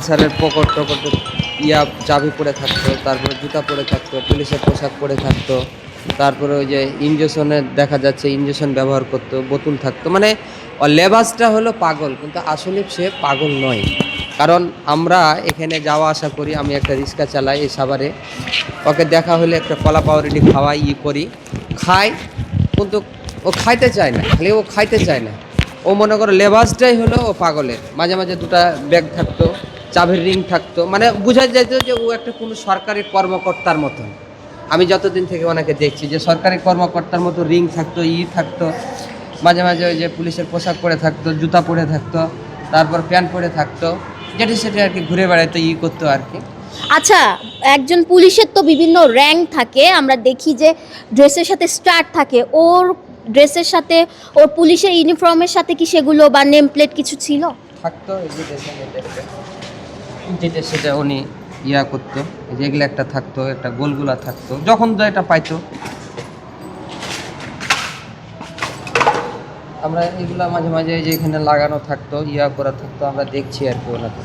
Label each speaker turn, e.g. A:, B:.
A: অফিসারের পকেট টকট ইয়া চাবি পড়ে থাকতো, তারপরে জুতা পরে থাকতো, পুলিশের পোশাক পরে থাকতো, তারপরে ওই যে ইঞ্জেকশনের দেখা যাচ্ছে ইঞ্জেকশন ব্যবহার করতো, বোতল থাকতো, মানে লেবাসটা হলো পাগল, কিন্তু আসলে সে পাগল নয়। কারণ আমরা এখানে যাওয়া আসা করি, আমি একটা রিক্সা চালাই এই সাভারে, ওকে দেখা হলে একটা কলা পাউরুটি খাওয়াই করি, খাই, কিন্তু ও খাইতে চায় না, খালি ও খাইতে চায় না। ও মনে করো লেবাসটাই হলো ও পাগলের। মাঝে মাঝে দুটা ব্যাগ থাকতো, চাবির রিং থাকতো, মানে বোঝা যেত যে ও একটা কোনো সরকারি কর্মকর্তার মতন। আমি যতদিন থেকে ওনাকে দেখছি যে সরকারি কর্মকর্তার মতো রিং থাকতো, থাকতো, মাঝে মাঝে ওই যে পুলিশের পোশাক পরে থাকতো, জুতা পরে থাকতো, তারপর প্যান্ট পরে থাকতো, যেটা সেটা আর কি ঘুরে বেড়াইতো, করতো আর কি।
B: আচ্ছা, একজন পুলিশের তো বিভিন্ন র্যাঙ্ক থাকে, আমরা দেখি যে ড্রেসের সাথে স্টার থাকে, ওর ড্রেসের সাথে ওর পুলিশের ইউনিফর্মের সাথে কি সেগুলো বা নেম প্লেট কিছু ছিল?
A: থাকতো এই যে দেখেন এটা একটা, যেটা সেটা উনি করতো, এই যে এগুলো একটা থাকতো, একটা গোলগুলা থাকতো, যখন যা এটা পাইতো আমরা এগুলা মাঝে মাঝে এই যে এখানে লাগানো থাকতো, করা থাকতো, আমরা দেখছি আর কি ওনাকে।